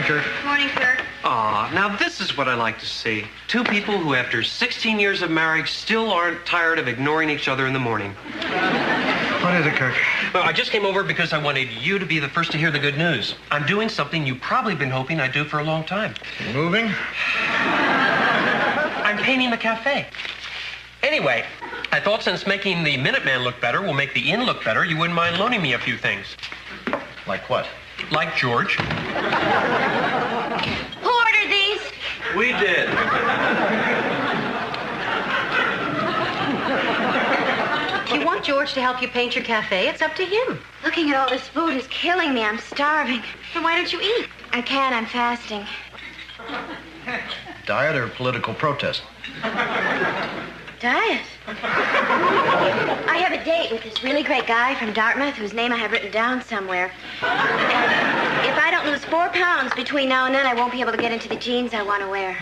Morning, Kirk. Morning, Kirk. Aw, now this is what I like to see. Two people who, after 16 years of marriage, still aren't tired of ignoring each other in the morning. What is it, Kirk? Well, I just came over because I wanted you to be the first to hear the good news. I'm doing something you've probably been hoping I'd do for a long time. Moving? I'm painting the cafe. Anyway, I thought since making the Minuteman look better will make the inn look better, you wouldn't mind loaning me a few things. Like what? Like George. Who ordered these? We did. If you want George to help you paint your cafe, it's up to him. Looking at all this food is killing me. I'm starving. Then why don't you eat? I can't. I'm fasting. Diet or political protest? Diet? I have a date with this really great guy from Dartmouth whose name I have written down somewhere. And if I don't lose 4 pounds between now and then, I won't be able to get into the jeans I want to wear.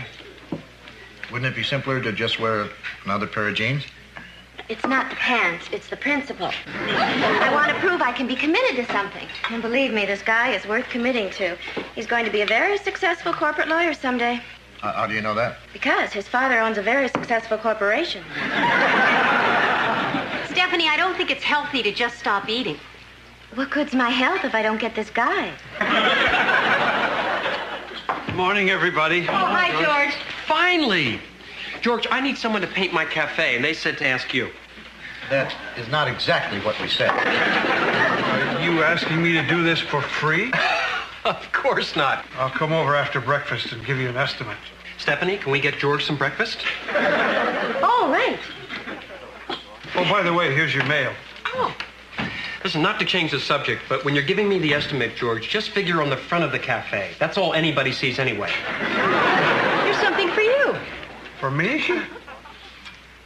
Wouldn't it be simpler to just wear another pair of jeans? It's not the pants, it's the principle. I want to prove I can be committed to something. And believe me, this guy is worth committing to. He's going to be a very successful corporate lawyer someday. How do you know that? Because his father owns a very successful corporation. Stephanie, I don't think it's healthy to just stop eating. What good's my health if I don't get this guy? Morning, everybody. Oh, hi, George. Finally! George, I need someone to paint my cafe, and they said to ask you. That is not exactly what we said. Are you asking me to do this for free? Of course not. I'll come over after breakfast and give you an estimate. Stephanie, can we get George some breakfast? Oh, right. Oh, by the way, here's your mail. Oh. Listen, not to change the subject, but when you're giving me the estimate, George, just figure on the front of the cafe. That's all anybody sees anyway. Here's something for you. For me?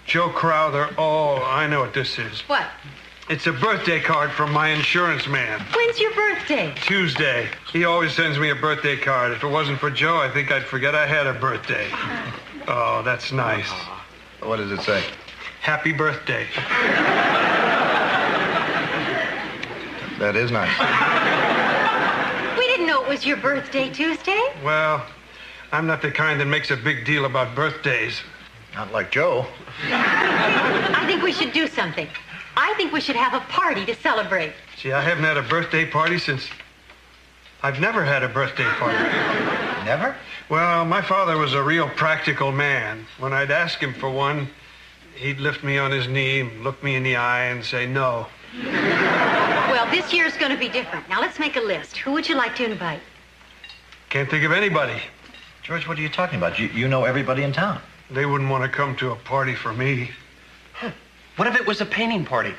Joe Crowther. Oh, I know what this is. What? It's a birthday card from my insurance man. When's your birthday? Tuesday. He always sends me a birthday card. If it wasn't for Joe, I think I'd forget I had a birthday. Oh, that's nice. What does it say? Happy birthday. That is nice. We didn't know it was your birthday Tuesday. Well, I'm not the kind that makes a big deal about birthdays. Not like Joe. I think we should do something. I think we should have a party to celebrate. See, I haven't had a birthday party since... I've never had a birthday party. Never? Well, my father was a real practical man. When I'd ask him for one, he'd lift me on his knee, look me in the eye, and say no. Well, this year's going to be different. Now, let's make a list. Who would you like to invite? Can't think of anybody. George, what are you talking about? You know everybody in town. They wouldn't want to come to a party for me. What if it was a painting party? Look,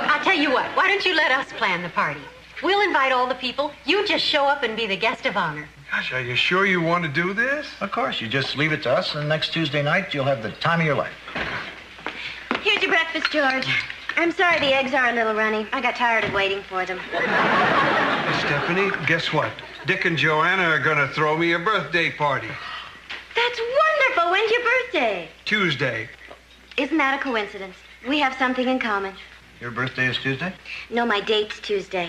I'll tell you what. Why don't you let us plan the party? We'll invite all the people. You just show up and be the guest of honor. Gosh, are you sure you want to do this? Of course. You just leave it to us, and next Tuesday night, you'll have the time of your life. Here's your breakfast, George. I'm sorry the eggs are a little runny. I got tired of waiting for them. Stephanie, guess what? Dick and Joanna are going to throw me a birthday party. That's wonderful. When's your birthday? Tuesday. Isn't that a coincidence? We have something in common. Your birthday is Tuesday? No, my date's Tuesday.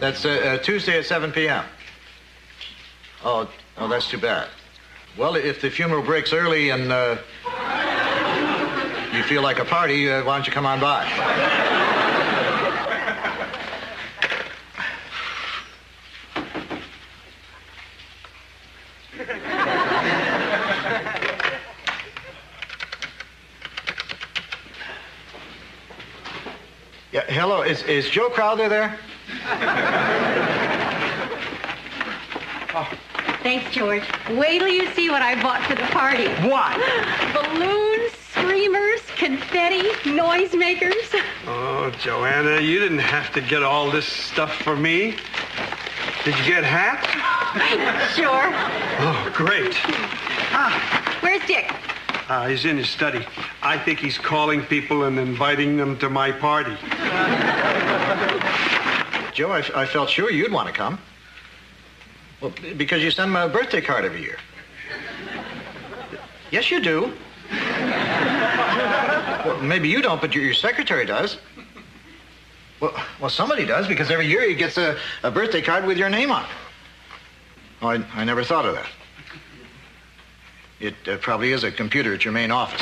That's Tuesday at 7 p.m. Oh, that's too bad. Well, if the funeral breaks early and you feel like a party, why don't you come on by? Yeah, hello, is Joe Crowther there? Oh. Thanks, George. Wait till you see what I bought for the party. What? Balloons, screamers, confetti, noisemakers. Oh, Joanna, you didn't have to get all this stuff for me. Did you get hats? Sure. Oh, great. Where's Dick? He's in his study. I think he's calling people and inviting them to my party. Joe, I felt sure you'd want to come. Well, because you send him a birthday card every year. Yes, you do. Well, maybe you don't, but your secretary does. Well, somebody does, because every year he gets a birthday card with your name on it. Oh, I never thought of that. It probably is a computer at your main office.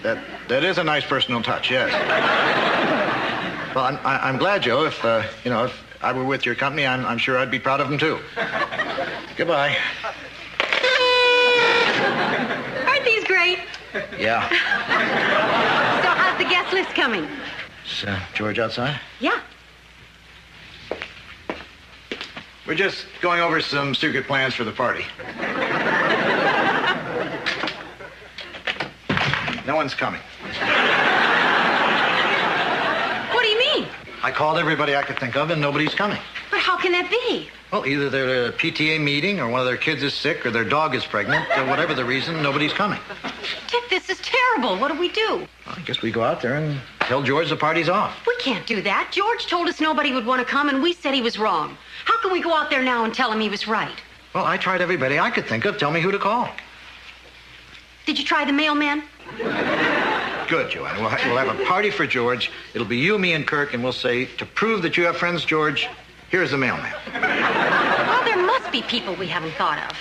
That is a nice personal touch, yes. Well, I'm glad, Joe. If I were with your company, I'm sure I'd be proud of them, too. Goodbye. Aren't these great? Yeah. So how's the guest list coming? Is George outside? Yeah. We're just going over some secret plans for the party. No one's coming. What do you mean? I called everybody I could think of, and nobody's coming. But how can that be? Well, either they're at a PTA meeting, or one of their kids is sick, or their dog is pregnant, or whatever the reason, nobody's coming. Dick, this is terrible. What do we do? Well, I guess we go out there and tell George the party's off. We can't do that. George told us nobody would want to come, and we said he was wrong. How can we go out there now and tell him he was right? Well, I tried everybody I could think of. Tell me who to call. Did you try the mailman? Good, Joanne. We'll have a party for George. It'll be you, me, and Kirk, and we'll say, to prove that you have friends, George, here's the mailman. Well, there must be people we haven't thought of.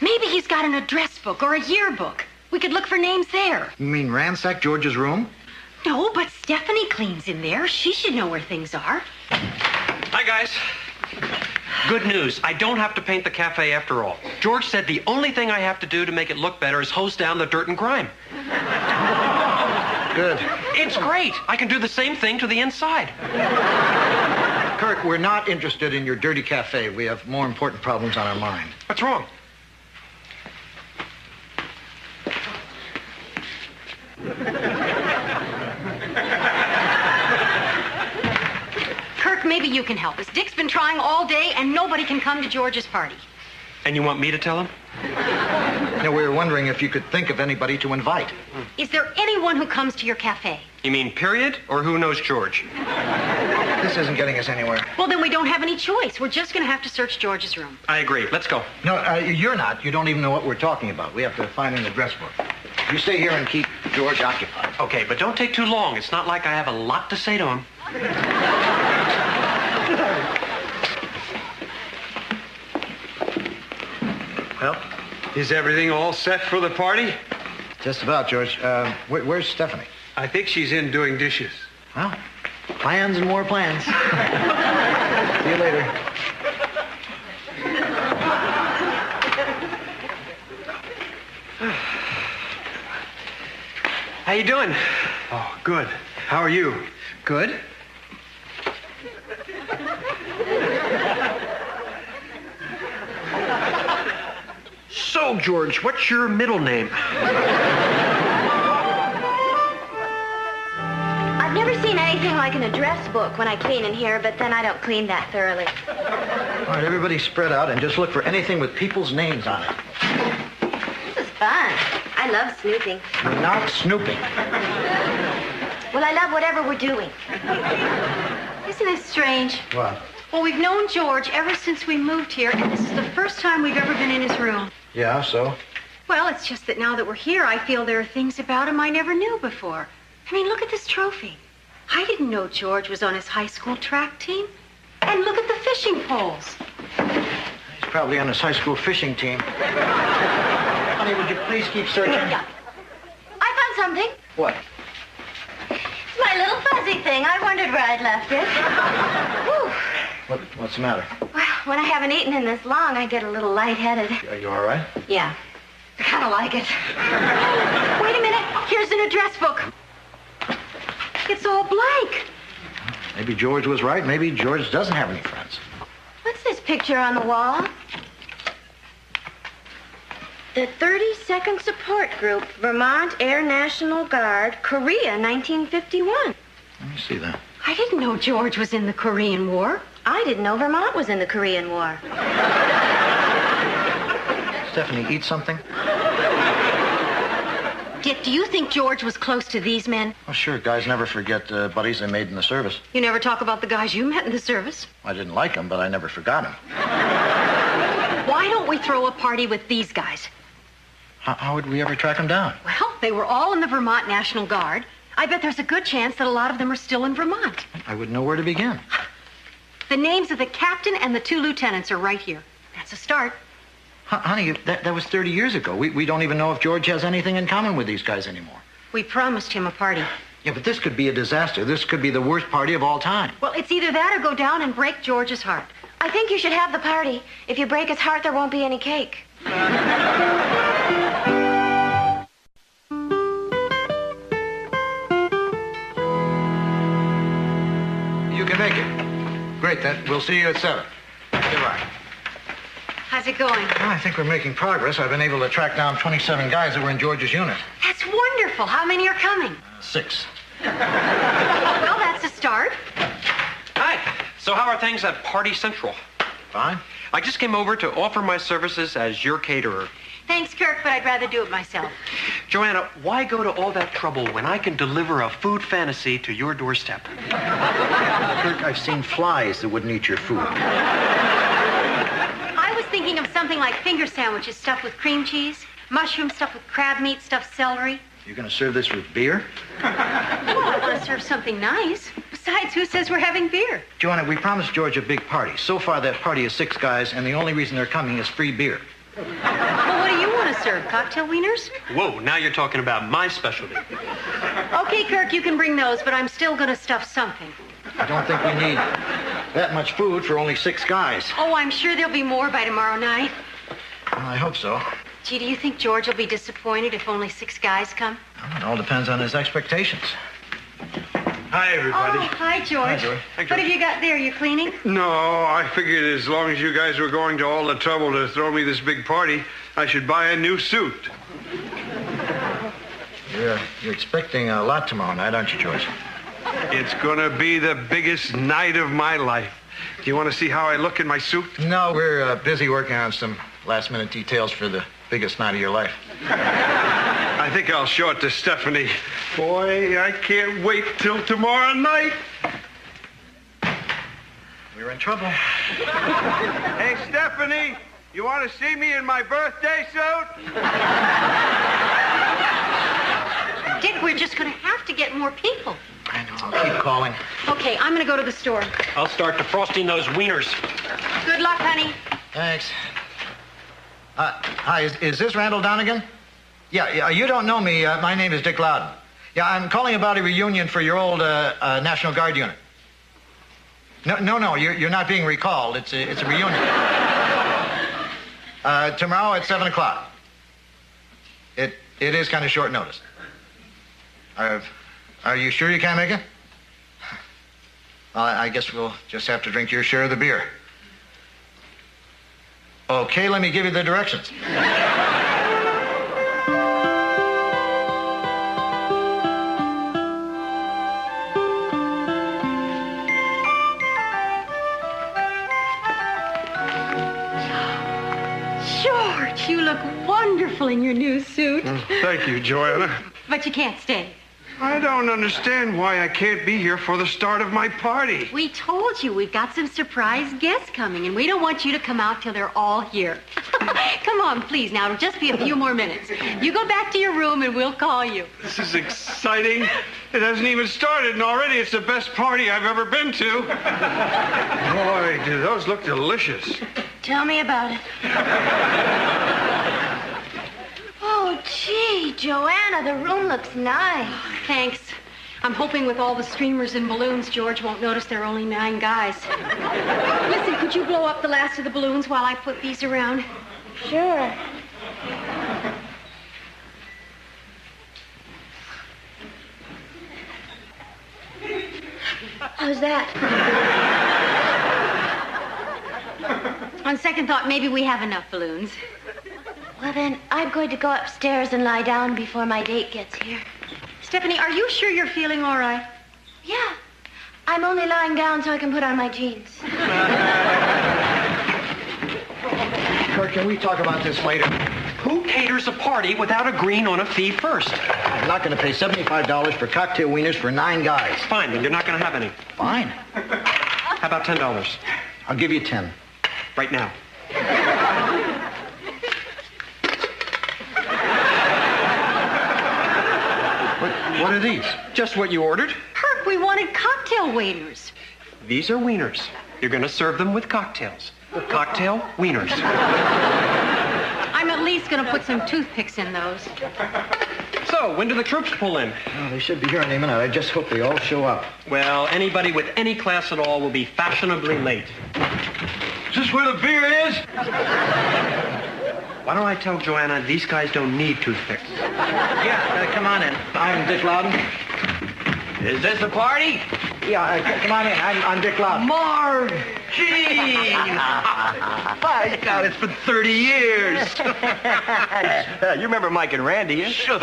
Maybe he's got an address book or a yearbook. We could look for names there. You mean ransack George's room? No, but Stephanie cleans in there. She should know where things are. Hi, guys. Good news. I don't have to paint the cafe after all. George said the only thing I have to do to make it look better is hose down the dirt and grime. Good. It's great. I can do the same thing to the inside. Kirk, we're not interested in your dirty cafe. We have more important problems on our mind. What's wrong? Kirk, maybe you can help us. Dick's been trying all day, and nobody can come to George's party. And you want me to tell him? No, we were wondering if you could think of anybody to invite. Is there anyone who comes to your cafe? You mean period, or who knows George? This isn't getting us anywhere. Well, then we don't have any choice. We're just going to have to search George's room. I agree. Let's go. No, you're not. You don't even know what we're talking about. We have to find an address book. You stay here and keep George occupied. Okay, but don't take too long. It's not like I have a lot to say to him. Well, is everything all set for the party? Just about, George. Where's Stephanie? I think she's in doing dishes. Well, plans and more plans. See you later. How you doing? Oh, good. How are you? Good. So, George, what's your middle name? I've never seen anything like an address book when I clean in here, but then I don't clean that thoroughly. All right, everybody spread out and just look for anything with people's names on it. This is fun. I love snooping. We're not snooping. Well, I love whatever we're doing. Isn't this strange? What? Well, we've known George ever since we moved here, and this is the first time we've ever been in his room. Yeah, so? Well, it's just that now that we're here, I feel there are things about him I never knew before. I mean, look at this trophy. I didn't know George was on his high school track team. And look at the fishing poles. He's probably on his high school fishing team. Honey, would you please keep searching? Yeah. I found something. What? My little fuzzy thing. I wondered where I'd left it. Whew. What's the matter? Well, when I haven't eaten in this long, I get a little lightheaded. Are you all right? Yeah. I kind of like it. Wait a minute. Here's an address book. It's all blank. Maybe George was right. Maybe George doesn't have any friends. What's this picture on the wall? The 32nd Support Group, Vermont Air National Guard, Korea, 1951. Let me see that. I didn't know George was in the Korean War. I didn't know Vermont was in the Korean War. Stephanie, eat something? Dick, do you think George was close to these men? Well, sure. Guys never forget buddies they made in the service. You never talk about the guys you met in the service. I didn't like them, but I never forgot them. Why don't we throw a party with these guys? How would we ever track them down? Well, they were all in the Vermont National Guard. I bet there's a good chance that a lot of them are still in Vermont. I wouldn't know where to begin. The names of the captain and the 2 lieutenants are right here. That's a start. Honey, that was 30 years ago. We don't even know if George has anything in common with these guys anymore. We promised him a party. Yeah, but this could be a disaster. This could be the worst party of all time. Well, it's either that or go down and break George's heart. I think you should have the party. If you break his heart, there won't be any cake. You can make it. Great, then. We'll see you at 7. Goodbye. How's it going? Well, I think we're making progress. I've been able to track down 27 guys that were in George's unit. That's wonderful. How many are coming? 6. Well, that's a start. Hi. So how are things at Party Central? Fine. I just came over to offer my services as your caterer. Thanks, Kirk, but I'd rather do it myself. Joanna, why go to all that trouble when I can deliver a food fantasy to your doorstep? Kirk, I've seen flies that wouldn't eat your food. I was thinking of something like finger sandwiches stuffed with cream cheese, mushroom stuffed with crab meat, stuffed celery. You're going to serve this with beer? Well, I want to serve something nice. Besides, who says we're having beer? Joanna, we promised George a big party. So far, that party is 6 guys, and the only reason they're coming is free beer. Well, what do you want to serve? Cocktail wieners? Whoa, now you're talking about my specialty. Okay, Kirk, you can bring those, but I'm still going to stuff something. I don't think we need that much food for only 6 guys. Oh, I'm sure there'll be more by tomorrow night. Well, I hope so. Gee, do you think George will be disappointed if only 6 guys come? Well, it all depends on his expectations. Hi, everybody. Oh, hi, George. Hi, George. What have you got there? You cleaning? No, I figured as long as you guys were going to all the trouble to throw me this big party, I should buy a new suit. You're expecting a lot tomorrow night, aren't you, George? It's gonna be the biggest night of my life. Do you want to see how I look in my suit? No, we're busy working on some last-minute details for the biggest night of your life. I think I'll show it to Stephanie. Boy, I can't wait till tomorrow night. We're in trouble. Hey, Stephanie, you want to see me in my birthday suit? Dick, we're just going to have to get more people. I know. I'll keep calling. Okay, I'm going to go to the store. I'll start defrosting those wieners. Good luck, honey. Thanks. Hi, is this Randall Donegan? Yeah, you don't know me. My name is Dick Loudon. Yeah, I'm calling about a reunion for your old National Guard unit. No, you're not being recalled. It's a reunion. Tomorrow at 7 o'clock. It is kind of short notice. Are you sure you can't make it? Well, I guess we'll just have to drink your share of the beer. Okay, let me give you the directions. George, you look wonderful in your new suit. Thank you, Joanna. But you can't stay. I don't understand why I can't be here for the start of my party. We told you we've got some surprise guests coming, and we don't want you to come out till they're all here. Come on, please. Now, it'll just be a few more minutes. You go back to your room, and we'll call you. This is exciting. It hasn't even started, and already it's the best party I've ever been to. Boy, do those look delicious. Tell me about it. Oh, gee, Joanna, the room looks nice. Thanks. I'm hoping with all the streamers and balloons, George won't notice there are only 9 guys. Listen, could you blow up the last of the balloons while I put these around? Sure. How's that? On second thought, maybe we have enough balloons. Well, then, I'm going to go upstairs and lie down before my date gets here. Stephanie, are you sure you're feeling all right? Yeah. I'm only lying down so I can put on my jeans. Kurt, can we talk about this later? Who caters a party without agreeing on a fee first? I'm not going to pay $75 for cocktail wieners for 9 guys. Fine, then you're not going to have any. Fine. How about $10? I'll give you 10. Right now. What are these? Just what you ordered. Herc, we wanted cocktail waiters. These are wieners. You're going to serve them with cocktails. Cocktail wieners. I'm at least going to put some toothpicks in those. So, when do the troops pull in? Oh, they should be here any minute. I just hope they all show up. Well, anybody with any class at all will be fashionably late. Is this where the beer is? Why don't I tell Joanna these guys don't need toothpicks? Yeah, come on in. I'm Dick Loudon. Is this a party? Yeah, come on in. I'm Dick Loudon. Marv! Gee! My God, it's been 30 years. You remember Mike and Randy, yeah? Sure.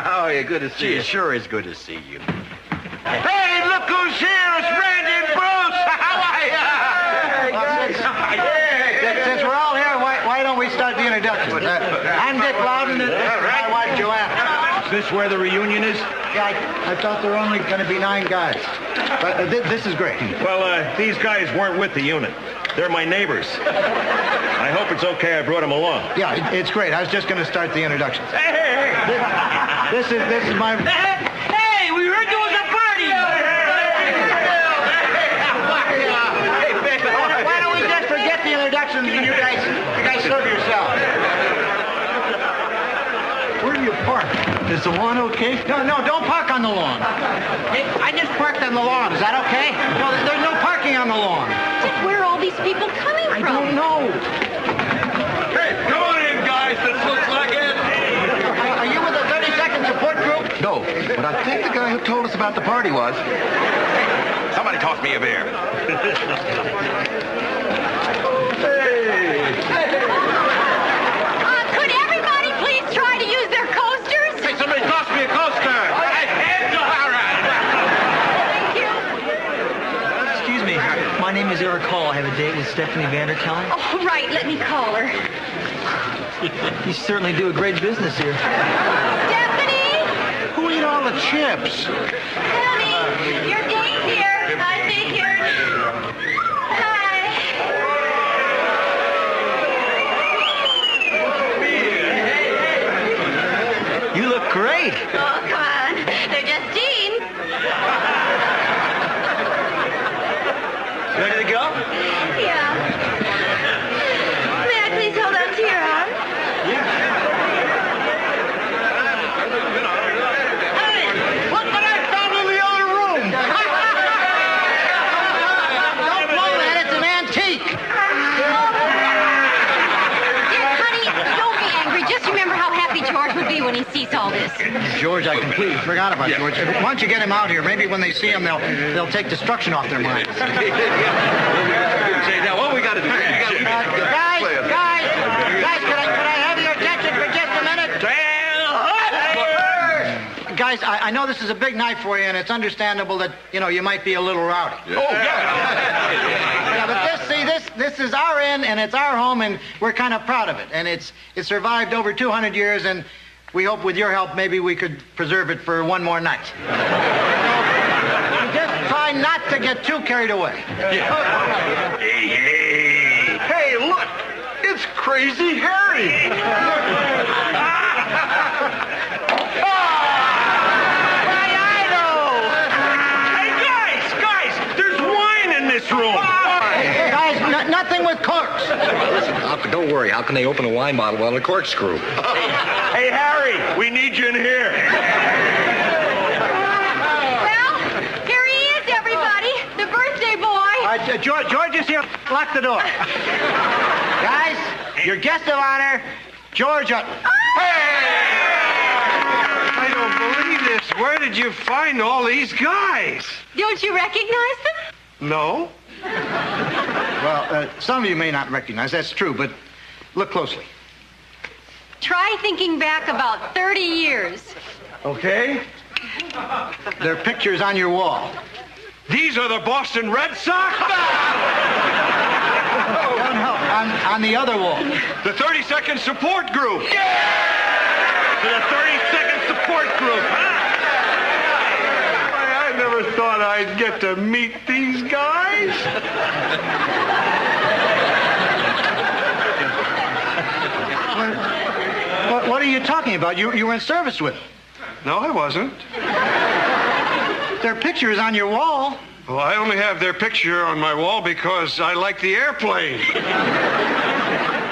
How are you? Good to see you. Sure is good to see you. Hey, look who's here. It's Randy and Bruce. How are you? Since we're all here, why don't we start the introduction? I'm Dick Loudon, and my wife Joanna. Is this where the reunion is? Yeah, I thought there were only going to be 9 guys. But this is great. Well, these guys weren't with the unit. They're my neighbors. I hope it's okay I brought them along. Yeah, it's great. I was just going to start the introductions. Hey! This is my... Hey, we heard there was a party. Why don't we just forget the introductions and you guys serve yourselves? Where do you park? Is the lawn okay? No, don't park on the lawn. I just parked on the lawn. Is that okay? No, there's no parking on the lawn. Dick, where are all these people coming I from? don't know. Hey, come on in, guys. This looks like it. Are you with the 32nd support group? No, but I think the guy who told us about the party was. Somebody toss me a beer. Could everybody please try to use their coasters? Hey, somebody toss me a coaster. Thank you. Excuse me. My name is Eric Hall. I have a date with Stephanie Vanderkellen. Oh, right. Let me call her. You certainly do a great business here. Stephanie! Who ate all the chips? Honey, your date here. I figured. Hi. You look great. Oh, come on. They're Justine. Ready to go? Yeah. May I please hold on to your arm? Look what I found in the other room! Don't blow that, it's an antique! Dear honey, don't be angry. Just remember how happy George would be when he sees all this. George, I completely forgot about George. Why don't you get him out here? Maybe when they see him, they'll take destruction off their minds. Say now, what we got to do? Guys, could I have your attention for just a minute? Guys, I know this is a big night for you, and it's understandable that, you might be a little rowdy. Oh, yeah. Yeah, but this is our inn, and it's our home, and we're kind of proud of it. And it's survived over 200 years, and we hope with your help maybe we could preserve it for one more night. Just try not to get too carried away. Hey, look! It's Crazy Harry! Hey, guys! There's wine in this room! Guys, nothing with corks. Don't worry. How can they open a wine bottle without a corkscrew? Hey, Harry, we need you in here. Well, here he is, everybody. The birthday boy. George is here. Lock the door. Guys, your guest of honor, George. I don't believe this. Where did you find all these guys? Don't you recognize them? No. Well, some of you may not recognize, that's true, but look closely. Try thinking back about 30 years. Okay. There are pictures on your wall. These are the Boston Red Sox? No, on the other wall. The 32nd support group. The 32nd support group, huh? I never thought I'd get to meet these guys. What are you talking about? You were in service with him. No, I wasn't. Their picture is on your wall. Well, I only have their picture on my wall because I like the airplane.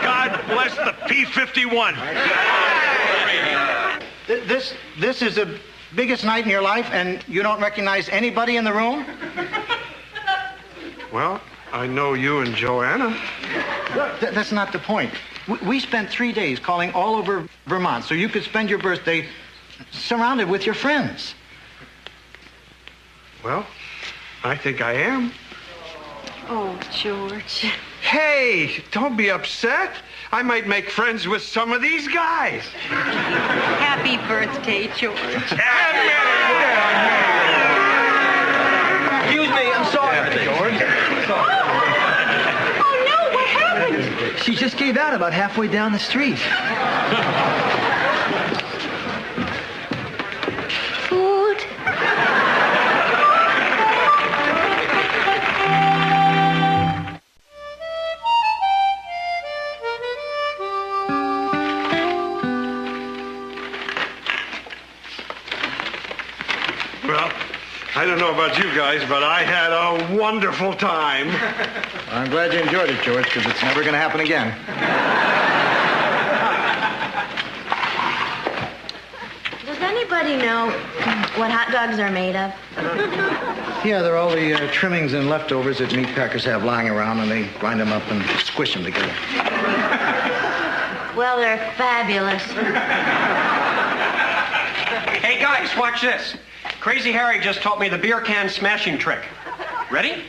God bless the P-51. This is the biggest night in your life, and you don't recognize anybody in the room? Well, I know you and Joanna. That's not the point. We spent 3 days calling all over Vermont so you could spend your birthday surrounded with your friends. Well, I think I am. Oh, George. Hey, don't be upset. I might make friends with some of these guys. Happy birthday, George. Excuse me, I'm sorry. George. Oh, no, what happened? She just gave out about halfway down the street. Food. Well, I don't know about you guys, but I had a wonderful time. I'm glad you enjoyed it, George, because it's never going to happen again. Does anybody know what hot dogs are made of? Yeah, they're all the trimmings and leftovers that meat packers have lying around, and they grind them up and squish them together. Well, they're fabulous. Hey, guys, watch this. Crazy Harry just taught me the beer can smashing trick. Ready?